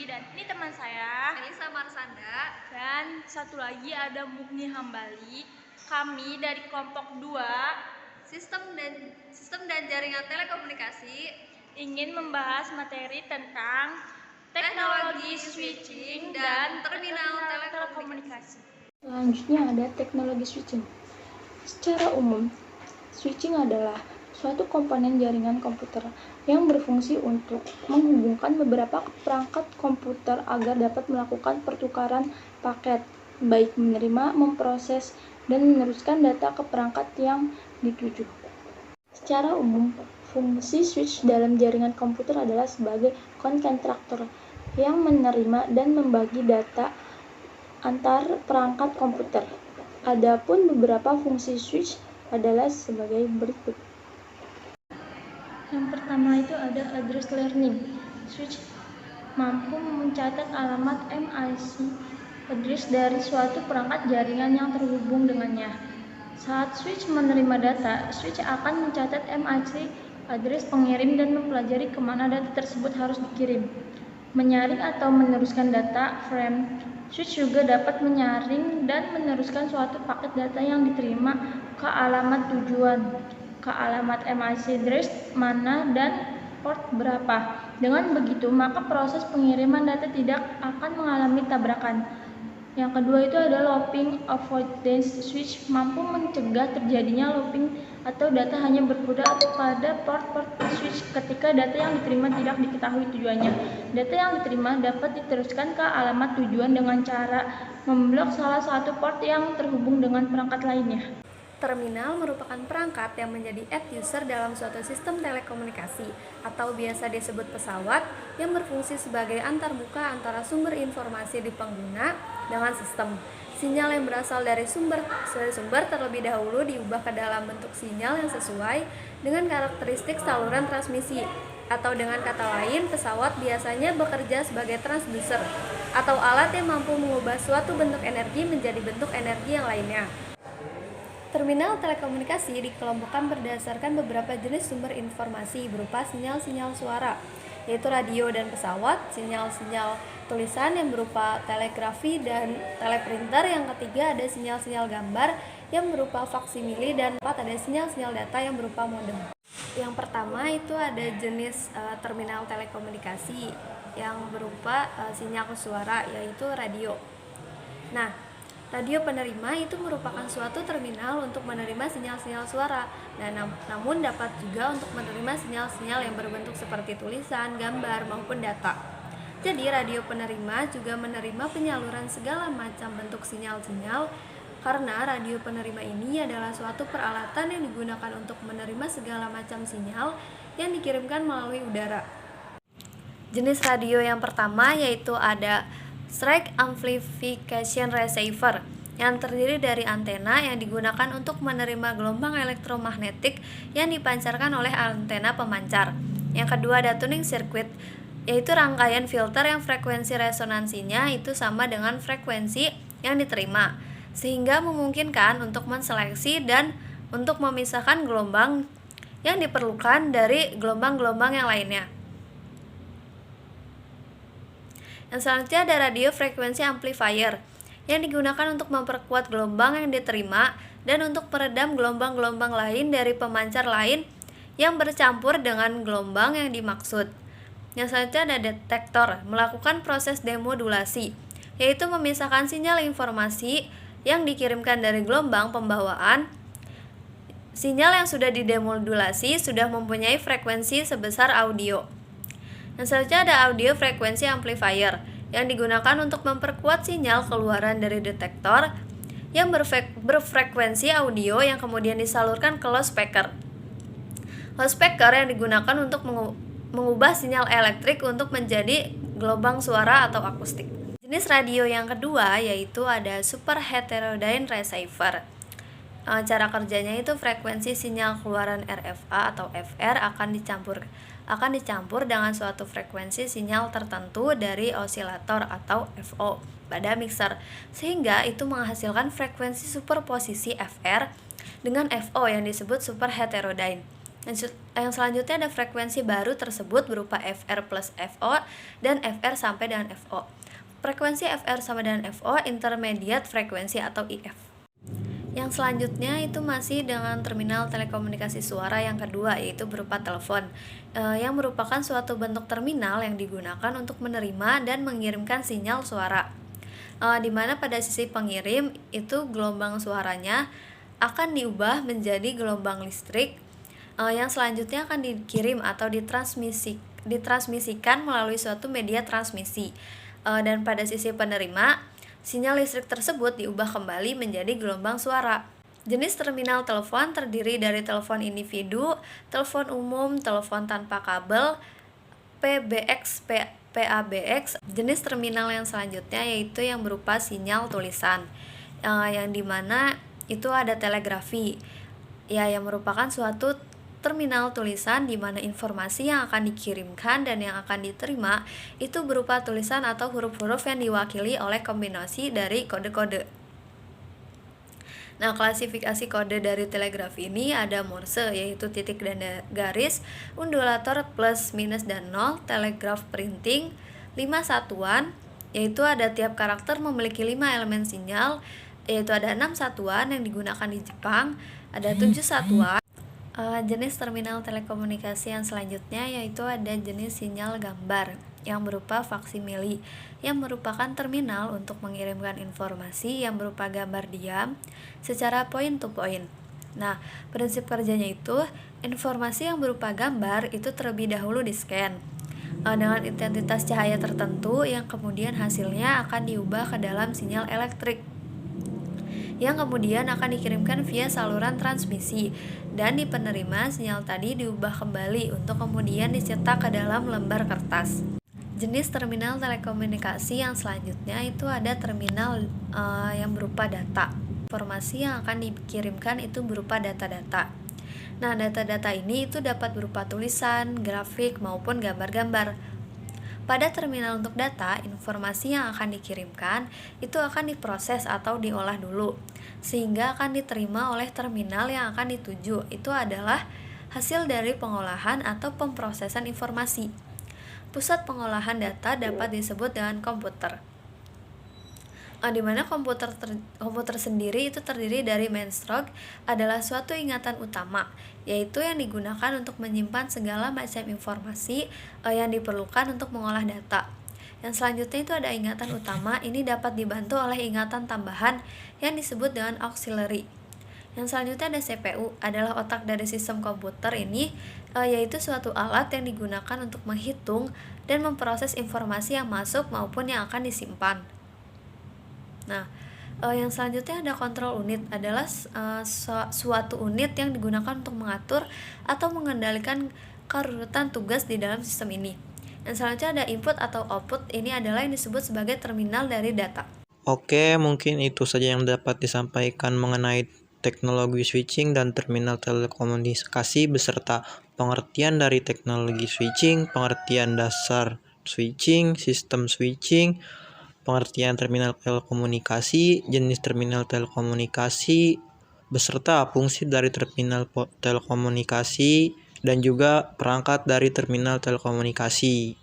dan ini teman saya Elisa Marsanda. dan satu lagi ada Mugni Hambali. Kami dari kelompok 2 Sistem dan jaringan telekomunikasi ingin membahas materi tentang teknologi switching dan terminal telekomunikasi. Selanjutnya ada teknologi switching. Secara umum, switching adalah suatu komponen jaringan komputer yang berfungsi untuk menghubungkan beberapa perangkat komputer agar dapat melakukan pertukaran paket, baik menerima, memproses, dan meneruskan data ke perangkat yang dituju. Secara umum, fungsi switch dalam jaringan komputer adalah sebagai konsentrator yang menerima dan membagi data antar perangkat komputer. Adapun beberapa fungsi switch adalah sebagai berikut. Yang pertama itu ada address learning. Switch mampu mencatat alamat MIC address dari suatu perangkat jaringan yang terhubung dengannya. Saat switch menerima data, switch akan mencatat MIC address pengirim dan mempelajari kemana data tersebut harus dikirim. Menyaring atau meneruskan data frame. Switch juga dapat menyaring dan meneruskan suatu paket data yang diterima ke alamat tujuan, ke alamat MIC address mana dan port berapa. Dengan begitu, maka proses pengiriman data tidak akan mengalami tabrakan. Yang kedua itu ada looping avoidance. Switch mampu mencegah terjadinya looping atau data hanya berputar pada port-port switch ketika data yang diterima tidak diketahui tujuannya. Data yang diterima dapat diteruskan ke alamat tujuan dengan cara memblok salah satu port yang terhubung dengan perangkat lainnya. Terminal merupakan perangkat yang menjadi end user dalam suatu sistem telekomunikasi atau biasa disebut pesawat yang berfungsi sebagai antarmuka antara sumber informasi di pengguna dengan sistem. Sinyal yang berasal dari sumber terlebih dahulu diubah ke dalam bentuk sinyal yang sesuai dengan karakteristik saluran transmisi. Atau dengan kata lain, pesawat biasanya bekerja sebagai transducer atau alat yang mampu mengubah suatu bentuk energi menjadi bentuk energi yang lainnya. Terminal telekomunikasi dikelompokkan berdasarkan beberapa jenis sumber informasi berupa sinyal-sinyal suara, yaitu radio dan pesawat, sinyal-sinyal tulisan yang berupa telegrafi dan teleprinter, yang ketiga ada sinyal-sinyal gambar yang berupa faksimili, dan keempat ada sinyal-sinyal data yang berupa modem. Yang pertama itu ada jenis terminal telekomunikasi yang berupa sinyal suara, yaitu radio. Nah, radio penerima itu merupakan suatu terminal untuk menerima sinyal-sinyal suara, dan namun dapat juga untuk menerima sinyal-sinyal yang berbentuk seperti tulisan, gambar, maupun data. Jadi radio penerima juga menerima penyaluran segala macam bentuk sinyal-sinyal, karena radio penerima ini adalah suatu peralatan yang digunakan untuk menerima segala macam sinyal yang dikirimkan melalui udara. Jenis radio yang pertama yaitu ada Strike Amplification Receiver yang terdiri dari antena yang digunakan untuk menerima gelombang elektromagnetik yang dipancarkan oleh antena pemancar. Yang kedua ada tuning circuit, yaitu rangkaian filter yang frekuensi resonansinya itu sama dengan frekuensi yang diterima, sehingga memungkinkan untuk menseleksi dan untuk memisahkan gelombang yang diperlukan dari gelombang-gelombang yang lainnya. Yang selanjutnya ada radio frekuensi amplifier yang digunakan untuk memperkuat gelombang yang diterima dan untuk meredam gelombang-gelombang lain dari pemancar lain yang bercampur dengan gelombang yang dimaksud. Yang selanjutnya ada detektor, melakukan proses demodulasi, yaitu memisahkan sinyal informasi yang dikirimkan dari gelombang pembawaan. Sinyal yang sudah didemodulasi sudah mempunyai frekuensi sebesar audio. Yang selanjutnya ada audio frekuensi amplifier yang digunakan untuk memperkuat sinyal keluaran dari detektor yang berfrekuensi audio yang kemudian disalurkan ke loudspeaker. Loudspeaker yang digunakan untuk mengubah sinyal elektrik untuk menjadi gelombang suara atau akustik. Jenis radio yang kedua yaitu ada super heterodyne receiver. Cara kerjanya itu frekuensi sinyal keluaran RFA atau FR akan dicampur dengan suatu frekuensi sinyal tertentu dari osilator atau FO pada mixer, sehingga itu menghasilkan frekuensi superposisi FR dengan FO yang disebut super heterodyne. Yang selanjutnya ada frekuensi baru tersebut berupa FR plus FO dan FR sampai dengan FO. Frekuensi FR sama dengan FO intermediate frekuensi atau IF. Yang selanjutnya itu masih dengan terminal telekomunikasi suara yang kedua, yaitu berupa telepon, yang merupakan suatu bentuk terminal yang digunakan untuk menerima dan mengirimkan sinyal suara, di mana pada sisi pengirim itu gelombang suaranya akan diubah menjadi gelombang listrik, yang selanjutnya akan dikirim atau ditransmisikan melalui suatu media transmisi, dan pada sisi penerima sinyal listrik tersebut diubah kembali menjadi gelombang suara. Jenis terminal telepon terdiri dari telepon individu, telepon umum, telepon tanpa kabel, PBX, PABX. Jenis terminal yang selanjutnya yaitu yang berupa sinyal tulisan, yang dimana itu ada telegrafi, yang merupakan suatu terminal tulisan di mana informasi yang akan dikirimkan dan yang akan diterima itu berupa tulisan atau huruf-huruf yang diwakili oleh kombinasi dari kode-kode. Nah, klasifikasi kode dari telegrafi ini ada Morse, yaitu titik dan garis, undulator plus, minus, dan nol, telegraf printing, 5 satuan, yaitu ada tiap karakter memiliki 5 elemen sinyal, yaitu ada 6 satuan yang digunakan di Jepang, ada 7 satuan. Jenis terminal telekomunikasi yang selanjutnya yaitu ada jenis sinyal gambar yang berupa faksimili, yang merupakan terminal untuk mengirimkan informasi yang berupa gambar diam secara point to point. Nah, prinsip kerjanya itu informasi yang berupa gambar itu terlebih dahulu di-scan dengan intensitas cahaya tertentu yang kemudian hasilnya akan diubah ke dalam sinyal elektrik yang kemudian akan dikirimkan via saluran transmisi, dan di penerima sinyal tadi diubah kembali untuk kemudian dicetak ke dalam lembar kertas. Jenis terminal telekomunikasi yang selanjutnya itu ada terminal yang berupa data. Informasi yang akan dikirimkan itu berupa data-data. Nah, data-data ini itu dapat berupa tulisan, grafik, maupun gambar-gambar. Pada terminal untuk data, informasi yang akan dikirimkan itu akan diproses atau diolah dulu, sehingga akan diterima oleh terminal yang akan dituju. Itu adalah hasil dari pengolahan atau pemrosesan informasi. Pusat pengolahan data dapat disebut dengan komputer, di mana komputer sendiri itu terdiri dari mainstroke, adalah suatu ingatan utama, yaitu yang digunakan untuk menyimpan segala macam informasi yang diperlukan untuk mengolah data. Yang selanjutnya itu ada ingatan utama, ini dapat dibantu oleh ingatan tambahan yang disebut dengan auxiliary. Yang selanjutnya ada CPU, adalah otak dari sistem komputer ini, yaitu suatu alat yang digunakan untuk menghitung dan memproses informasi yang masuk maupun yang akan disimpan. Nah, yang selanjutnya ada kontrol unit, adalah suatu unit yang digunakan untuk mengatur atau mengendalikan kerurutan tugas di dalam sistem ini. Yang selanjutnya ada input atau output, ini adalah yang disebut sebagai terminal dari data. Oke, mungkin itu saja yang dapat disampaikan mengenai teknologi switching dan terminal telekomunikasi beserta pengertian dari teknologi switching, pengertian dasar switching, sistem switching, pengertian terminal telekomunikasi, jenis terminal telekomunikasi, beserta fungsi dari terminal telekomunikasi, dan juga perangkat dari terminal telekomunikasi.